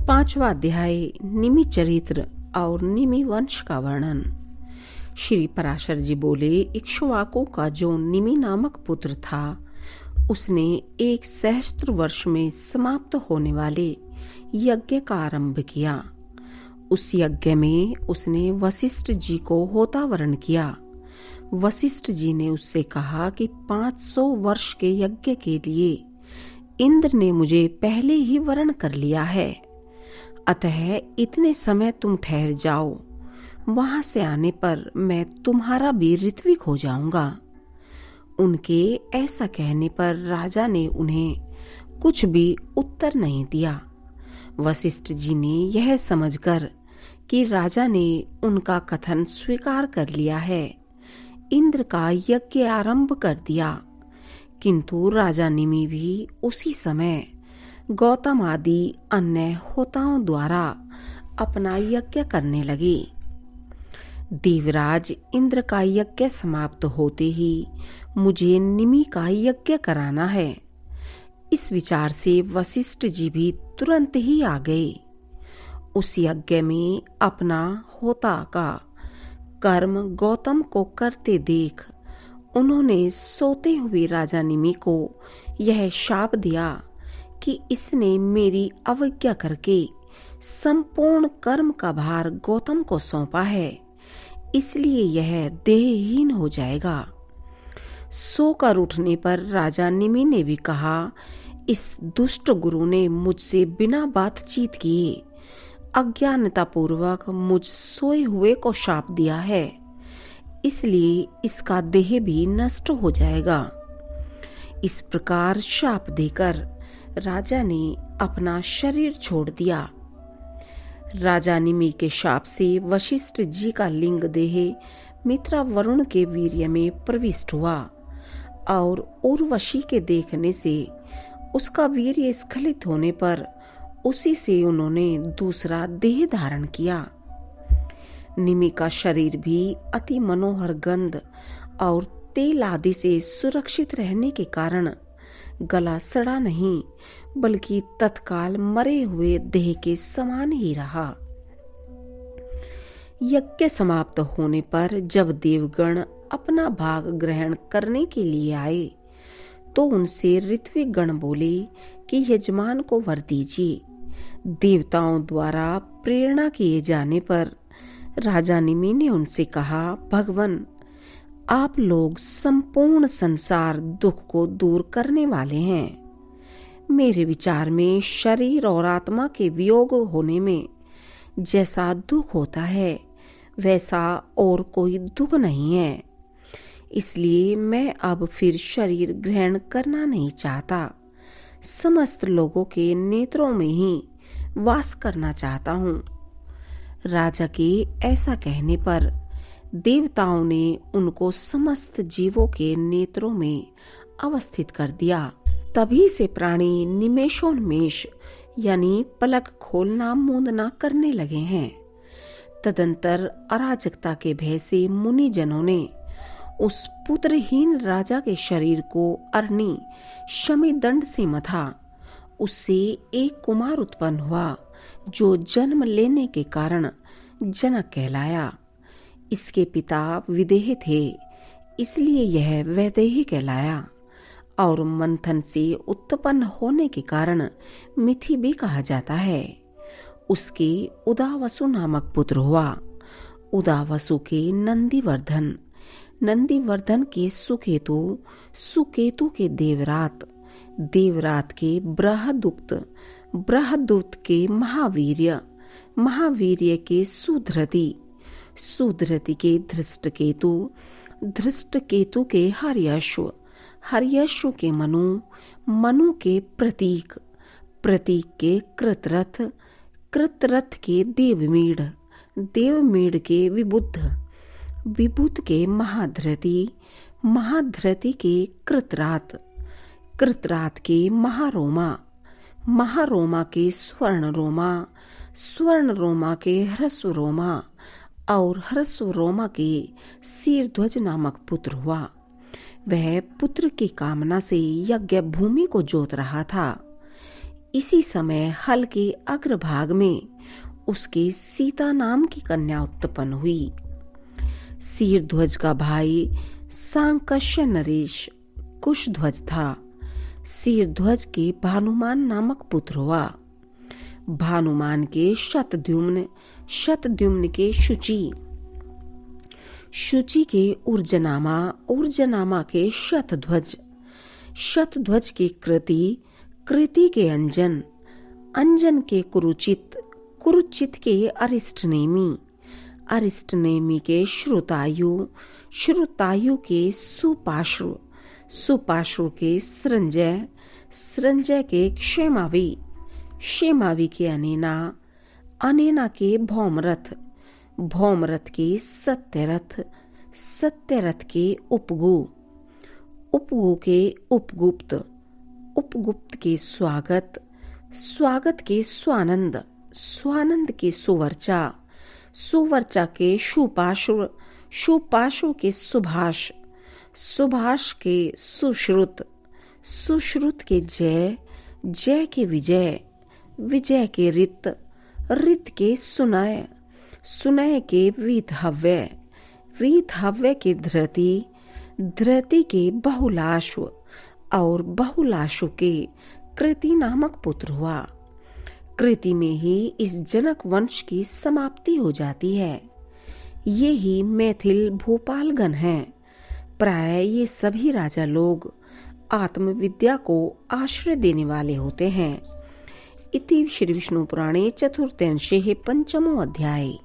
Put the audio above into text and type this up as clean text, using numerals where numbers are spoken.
पांचवा अध्याय निमि चरित्र और निमि वंश का वर्णन। श्री पराशर जी बोले, इक्ष्वाकु का जो निमि नामक पुत्र था उसने 1 सहस्त्र वर्ष में समाप्त होने वाले यज्ञ का आरंभ किया। उस यज्ञ में उसने वशिष्ठ जी को होतावरण किया। वशिष्ठ जी ने उससे कहा कि 500 वर्ष के यज्ञ के लिए इंद्र ने मुझे पहले ही वरण कर लिया है, अतः इतने समय तुम ठहर जाओ, वहां से आने पर मैं तुम्हारा भी ऋत्विक हो जाऊंगा। उनके ऐसा कहने पर राजा ने उन्हें कुछ भी उत्तर नहीं दिया। वशिष्ठ जी ने यह समझकर कि राजा ने उनका कथन स्वीकार कर लिया है, इंद्र का यज्ञ आरंभ कर दिया। किंतु राजा निमि भी उसी समय गौतम आदि अन्य होताओं द्वारा अपना यज्ञ करने लगे। देवराज, इंद्र का यज्ञ समाप्त होते ही मुझे निमि का यज्ञ कराना है। इस विचार से वशिष्ठ जी भी तुरंत ही आ गए। उस यज्ञ में अपना होता का कर्म गौतम को करते देख उन्होंने सोते हुए राजा निमि को यह शाप दिया कि इसने मेरी अवज्ञा करके संपूर्ण कर्म का भार गौतम को सौंपा है, इसलिए यह देहहीन हो जाएगा। सोकर उठने पर राजा निमि ने भी कहा, इस दुष्ट गुरु ने मुझसे बिना बातचीत किए अज्ञानता पूर्वक मुझ सोए हुए को शाप दिया है, इसलिए इसका देह भी नष्ट हो जाएगा। इस प्रकार शाप देकर राजा ने अपना शरीर छोड़ दिया। राजा निमि के शाप से वशिष्ठ जी का लिंग देह मित्रा वरुण के वीर्य में प्रविष्ट हुआ और उर्वशी के देखने से उसका वीर्य स्खलित होने पर उसी से उन्होंने दूसरा देह धारण किया। निमि का शरीर भी अति मनोहर गंध और तेल आदि से सुरक्षित रहने के कारण गला सड़ा नहीं, बल्कि तत्काल मरे हुए देह के समान ही रहा। यज्ञ समाप्त होने पर जब देवगण अपना भाग ग्रहण करने के लिए आए तो उनसे ऋत्विक गण बोले कि यजमान को वर दीजिए। देवताओं द्वारा प्रेरणा किए जाने पर राजा निमि ने उनसे कहा, भगवन, आप लोग संपूर्ण संसार दुख को दूर करने वाले हैं। मेरे विचार में शरीर और आत्मा के वियोग होने में जैसा दुख होता है वैसा और कोई दुख नहीं है, इसलिए मैं अब फिर शरीर ग्रहण करना नहीं चाहता। समस्त लोगों के नेत्रों में ही वास करना चाहता हूँ। राजा के ऐसा कहने पर देवताओं ने उनको समस्त जीवों के नेत्रों में अवस्थित कर दिया। तभी से प्राणी निमेषोन्मेष यानी पलक खोलना मूंदना करने लगे हैं। तदंतर अराजकता के भय से मुनि जनों ने उस पुत्रहीन राजा के शरीर को अरणी शमी दंड से मथा। उससे एक कुमार उत्पन्न हुआ जो जन्म लेने के कारण जनक कहलाया। इसके पिता विदेह थे, इसलिए यह वैदेही कहलाया, और मंथन से उत्पन्न होने के कारण मिथि भी कहा जाता है। उसके उदावसु नामक पुत्र हुआ। उदावसु के नंदीवर्धन, नंदीवर्धन के सुकेतु, सुकेतु के देवरात, देवरात के बृहदुक्त, बृहदुक्त के महावीर्य, महावीर्य के सुधृति, सुधृति के धृष्टकेतु, धृष्टकेतु के हर्यश्व, हर्यश्व के मनु, मनु के प्रतीक, प्रतीक के कृतरथ, कृतरथ के देवमीढ़, देवमीढ़ के विबुद्ध, विबुद्ध के महाधृति, महाधृति के कृतरात, कृतरात के महारोमा, महारोमा के स्वर्णरोमा, स्वर्णरोमा के ह्रस्वरोमा और ह्रस्वरोमा के शीरध्वज नामक पुत्र हुआ। वह पुत्र की कामना से यज्ञ भूमि को जोत रहा था। इसी समय हल के अग्रभाग में उसके सीता नाम की कन्या उत्पन्न हुई। शीरध्वज का भाई सांकस्य नरेश कुशध्वज था। शीरध्वज के भानुमान नामक पुत्र हुआ। भानुमान के शतद्युम्न, शतद्युम्न के शुचि, शुचि के ऊर्जनामा, ऊर्जनामा के शतध्वज, शतध्वज के कृति, कृति के अंजन, अंजन के कुरुचित, कुरुचित के अरिष्टनेमी, अरिष्टनेमी के श्रुतायु, श्रुतायु के सुपाश्रु, सुपाश्रु के सृंजय, सृंजय के क्षेमावी, क्षेमावी के अनेना, अनेना के भौमरथ, भौमरथ के सत्यरथ, सत्यरथ के उपगु, उपगु के उपगुप्त, उपगुप्त के स्वागत, स्वागत के स्वानंद, स्वानंद के सुवर्चा, सुवर्चा के सुपाश्रु, सुपाश्रु के सुभाष, सुभाष के सुश्रुत, सुश्रुत के जय, जय के विजय, विजय के रित, रित के सुनय, सुनय के वीतहव्य, वीतहव्य के धृति, धृति के बहुलाश्व और बहुलाशु के कृति नामक पुत्र हुआ। कृति में ही इस जनक वंश की समाप्ति हो जाती है। ये ही मैथिल भोपालगण हैं। प्राय ये सभी राजा लोग आत्मविद्या को आश्रय देने वाले होते हैं। इति श्री विष्णु पुराणे चतुर्थंशे पंचमो अध्याय।